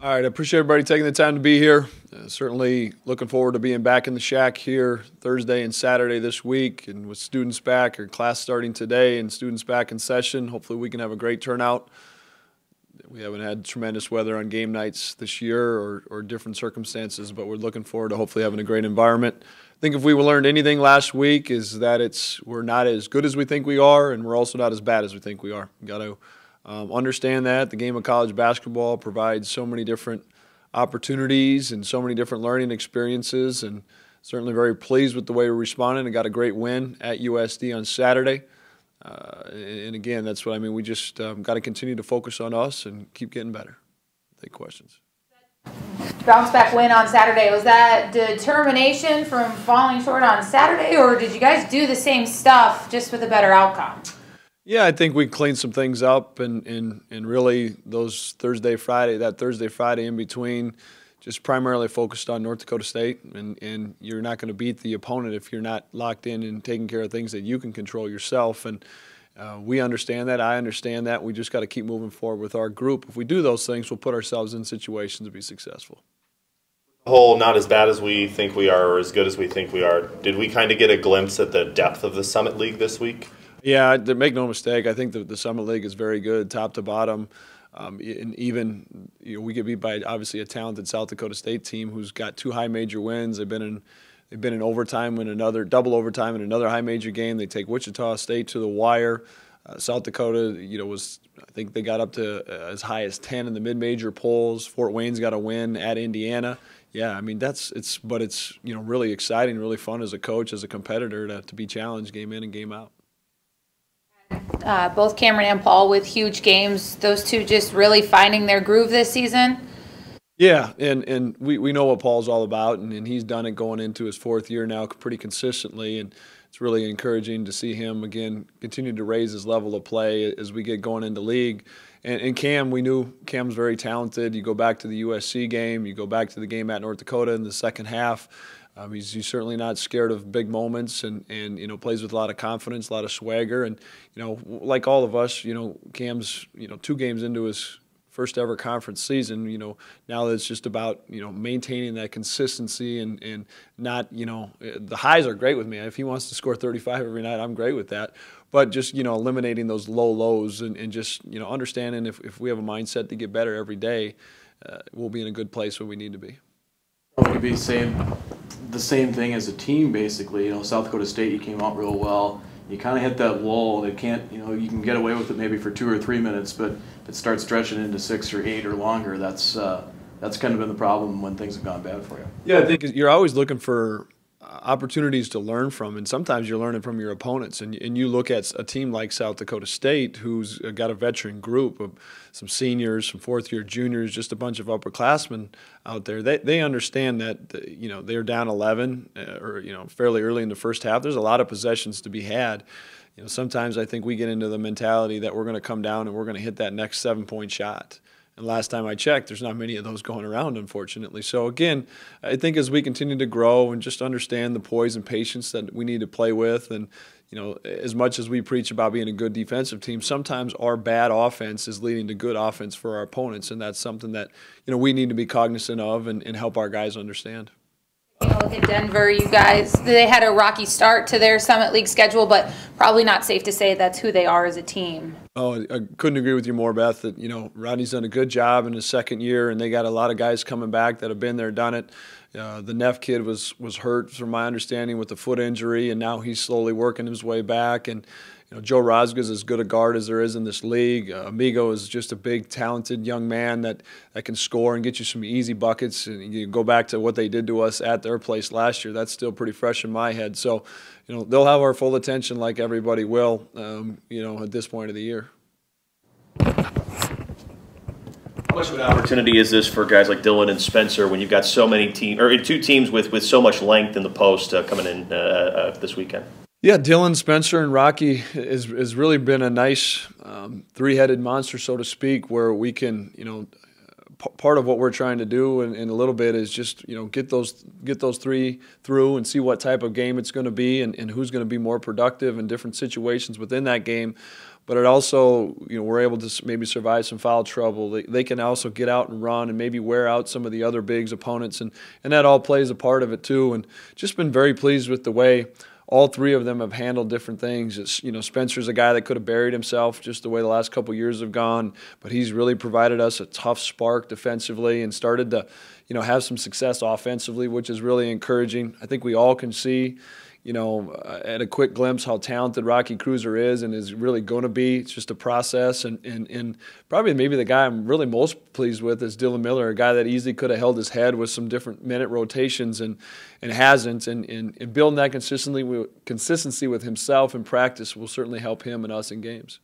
All right, I appreciate everybody taking the time to be here. Certainly looking forward to being back in the shack here Thursday and Saturday this week, and with students back or class starting today and students back in session. Hopefully we can have a great turnout. We haven't had tremendous weather on game nights this year or different circumstances, but we're looking forward to hopefully having a great environment. I think if we learned anything last week is that we're not as good as we think we are, and we're also not as bad as we think we are. We've got to understand that the game of college basketball provides so many different opportunities and so many different learning experiences, and certainly very pleased with the way we responded and got a great win at USD on Saturday. And again, that's what I mean. We just got to continue to focus on us and keep getting better. Take questions. Bounce back win on Saturday. Was that determination from falling short on Saturday, or did you guys do the same stuff just with a better outcome? Yeah, I think we cleaned some things up, and really those Thursday, Friday in between, just primarily focused on North Dakota State, and you're not going to beat the opponent if you're not locked in and taking care of things that you can control yourself. And we understand that. I understand that. We just got to keep moving forward with our group. If we do those things, we'll put ourselves in situations to be successful. Whole not as bad as we think we are or as good as we think we are. Did we kind of get a glimpse at the depth of the Summit League this week? Yeah, make no mistake. I think the Summit League is very good, top to bottom. And even we get beat by obviously a talented South Dakota State team who's got 2 high major wins. They've been in overtime in another double overtime in another high major game. They take Wichita State to the wire. South Dakota, I think they got up to as high as 10 in the mid-major polls. Fort Wayne's got a win at Indiana. Yeah, I mean it's really exciting, really fun as a coach, as a competitor to be challenged game in and game out. Both Cameron and Paul with huge games. Those two just really finding their groove this season. Yeah, and we know what Paul's all about, and he's done it going into his 4th year now pretty consistently, and it's really encouraging to see him, again, continue to raise his level of play as we get going into league. And Cam, we knew Cam's very talented. You go back to the USC game, you go back to the game at North Dakota in the second half. He's certainly not scared of big moments, and plays with a lot of confidence, a lot of swagger, and like all of us, Cam's 2 games into his first ever conference season. Now it's just about maintaining that consistency and not the highs are great with me. If he wants to score 35 every night, I'm great with that. But just eliminating those low lows and just understanding if we have a mindset to get better every day, we'll be in a good place where we need to be. We could be saying the same thing as a team, basically. South Dakota State, you came out real well. You kind of hit that lull. They can't, you can get away with it maybe for 2 or 3 minutes, but if it starts stretching into 6 or 8 or longer, that's kind of been the problem when things have gone bad for you. Yeah, I think you're always looking for opportunities to learn from, and sometimes you're learning from your opponents. And you look at a team like South Dakota State, who's got a veteran group of some seniors, some 4th-year juniors, just a bunch of upperclassmen out there. They understand that they're down 11 or fairly early in the first half. There's a lot of possessions to be had. Sometimes I think we get into the mentality that we're going to come down and we're going to hit that next 7-point shot. And last time I checked, there's not many of those going around, unfortunately. So, again, I think as we continue to grow and just understand the poise and patience that we need to play with, and, as much as we preach about being a good defensive team, sometimes our bad offense is leading to good offense for our opponents, and that's something that, we need to be cognizant of and help our guys understand. Look at Denver, you guys. They had a rocky start to their Summit League schedule, but probably not safe to say that's who they are as a team. Oh, I couldn't agree with you more, Beth. That Rodney's done a good job in his 2nd year, and they got a lot of guys coming back that have been there, done it. The Neff kid was hurt, from my understanding, with a foot injury, and now he's slowly working his way back. And Joe Rosga's as good a guard as there is in this league. Amigo is just a big, talented young man that can score and get you some easy buckets. And you go back to what they did to us at their place last year. That's still pretty fresh in my head. So, they'll have our full attention like everybody will, at this point of the year. How much of an opportunity is this for guys like Dylan and Spencer when you've got so many teams, or 2 teams with so much length in the post coming in this weekend? Yeah, Dylan, Spencer, and Rocky has really been a nice 3-headed monster, so to speak, where we can, part of what we're trying to do in a little bit is just, get those 3 through and see what type of game it's going to be and who's going to be more productive in different situations within that game. but it also, we're able to maybe survive some foul trouble. They can also get out and run and maybe wear out some of the other bigs opponents, and that all plays a part of it too. And just been very pleased with the way all three of them have handled different things. Spencer's a guy that could have buried himself just the way the last couple of years have gone, but he's really provided us a tough spark defensively and started to, have some success offensively, which is really encouraging. I think we all can see, at a quick glimpse how talented Rocky Cruiser is and is really going to be. It's just a process, and probably maybe the guy I'm really most pleased with is Dylan Miller, a guy that easily could have held his head with some different minute rotations and hasn't, and building that consistency with himself in practice will certainly help him and us in games.